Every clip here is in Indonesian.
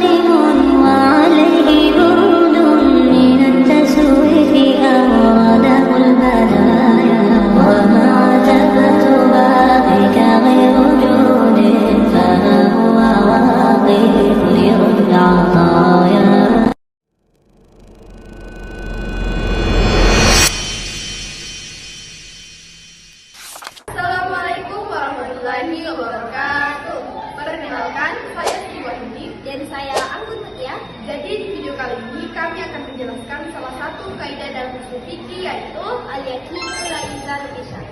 ظالم وعليه برد من التسويف أوراده البلايا وما ثبت بابك غير جود فما هو واقف لرد عطايا. Assalamualaikum warahmatullahi wabarakatuh. Perkenalkan, saya Sri Wahyudi Dan saya Anggun Mutia. Jadi di video kali ini kami akan menjelaskan salah satu kaidah dalam usul fikih yaitu Al-yakin la yuzalu bisyak.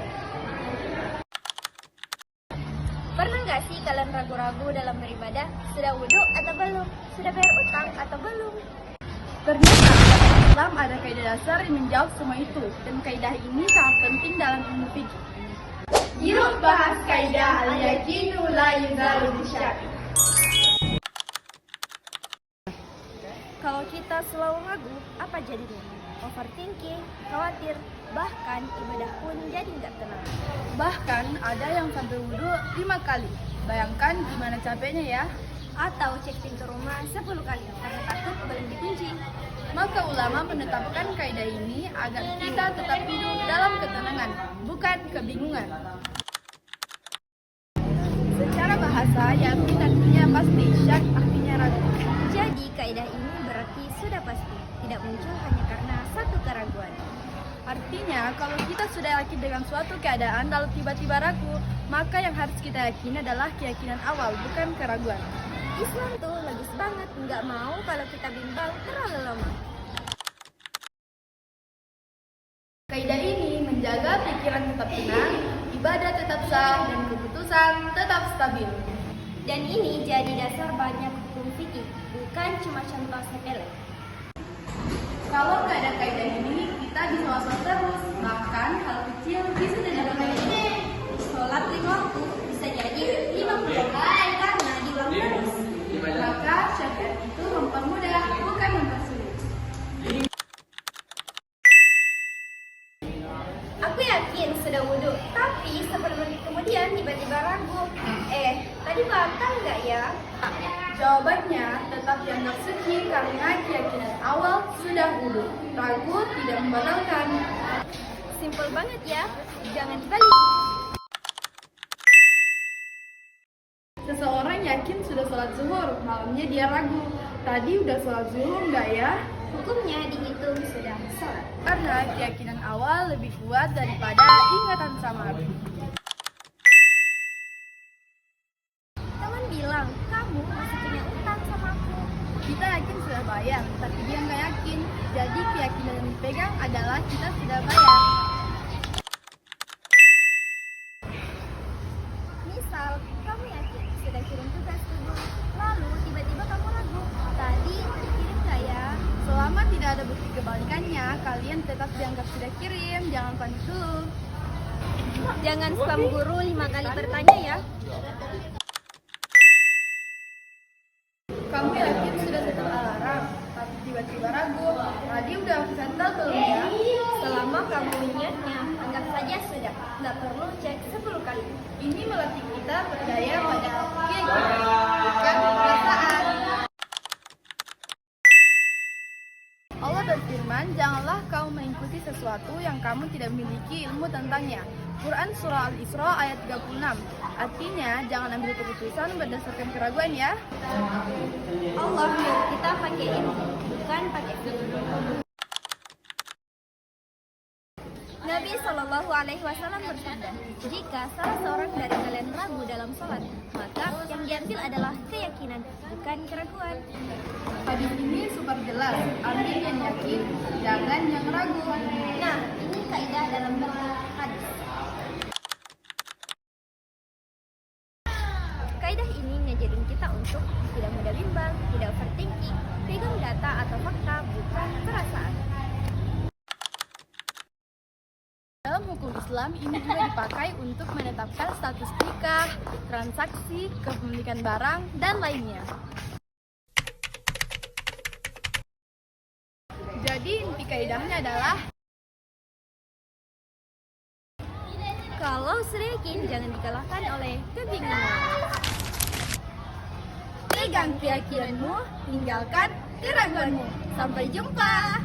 Pernah nggak sih kalian ragu-ragu dalam beribadah? Sudah wudhu atau belum? Sudah bayar utang atau belum? ternyata dalam Islam ada kaidah dasar yang menjawab semua itu dan kaidah ini sangat penting dalam ilmu fikih. Yuk bahas kaidah al-yakinu la yuzalu bisyak. Kalau kita selalu ragu, apa jadinya? Overthinking, khawatir, bahkan ibadah pun jadi nggak tenang. Bahkan ada yang sampai wudhu 5 kali. Bayangkan gimana capeknya ya. Atau cek pintu rumah 10 kali karena takut belum dikunci. Maka ulama menetapkan kaidah ini agar kita tetap hidup dalam ketenangan, bukan kebingungan. Secara bahasa, yakin artinya pasti, syak artinya ragu. Jadi kaidah ini berarti sudah pasti, tidak muncul hanya karena satu keraguan. Artinya, kalau kita sudah yakin dengan suatu keadaan lalu tiba-tiba ragu, maka yang harus kita yakini adalah keyakinan awal, bukan keraguan. Islam tuh logis banget, nggak mau kalau kita bimbang terlalu lama. Kaidah ini menjaga pikiran tetap tenang, ibadah tetap sah, dan keputusan tetap stabil. Dan ini jadi dasar banyak hukum fikih, bukan cuma contoh sepele. Kalau nggak ada kaidah ini, kita bisa was-was terus. Bahkan hal kecil bisa jadi remeh. Sholat 5 waktu bisa jadi 50 kali karena diulang terus. Maka syariat itu mempermudah, bukan mempersulit. Aku yakin sudah wudhu, tapi 10 menit kemudian tiba-tiba ragu. Tadi batal nggak ya? Jawabannya tetap dianggap suci karena keyakinan awal sudah wudhu. Ragu tidak membatalkan. Simpel banget ya, jangan dibalik. Seseorang yakin sudah sholat zuhur, malamnya dia ragu. Tadi udah sholat zuhur nggak ya? Hukumnya dihitung sudah sholat. Karena keyakinan awal lebih kuat daripada ingatan samar. Teman bilang, kamu masih punya utang sama aku. Kita yakin sudah bayar, tapi dia nggak yakin. Jadi keyakinan yang dipegang adalah kita sudah bayar. Misal, kamu yakin sudah kirim tugas tubuh, lalu tiba-tiba kamu ragu. Tadi dikirim nggak ya? Selama tidak ada bukti kebalikannya, kalian tetap dianggap sudah kirim. Jangan panik dulu. Jangan spam guru 5 kali bertanya ya. Kamu yakin sudah setel alarm, tapi tiba-tiba ragu. Tadi udah setel belum ya? Selama kamu ingatnya, anggap saja sudah. Nggak perlu cek 10 kali. Ini melatih kita percaya pada keyakinan, bukan perasaan. Allah berfirman, janganlah kamu mengikuti sesuatu yang kamu tidak memiliki ilmu tentangnya. Quran Surah Al-Isra ayat 36. Artinya, jangan ambil keputusan berdasarkan keraguan ya. Allah nyuruh kita pakai ilmu, bukan pakai fikih. Nabi Shallallahu Alaihi Wasallam bersabda, jika salah seorang dari kalian ragu dalam sholat, maka yang diambil adalah keyakinan, bukan keraguan. Hadis ini super jelas, ambil yang yakin, jangan yang ragu. Nah, ini kaidah dalam hadis. Kaidah ini ngajarin kita untuk tidak mudah bimbang, tidak overthinking, pegang data atau fakta, bukan perasaan. Dalam hukum Islam, ini juga dipakai untuk menetapkan status nikah, transaksi, kepemilikan barang, dan lainnya. Jadi inti kaidahnya adalah Kalau sudah yakin, jangan dikalahkan oleh kebingungan. pegang keyakinanmu, tinggalkan keraguanmu. Sampai jumpa.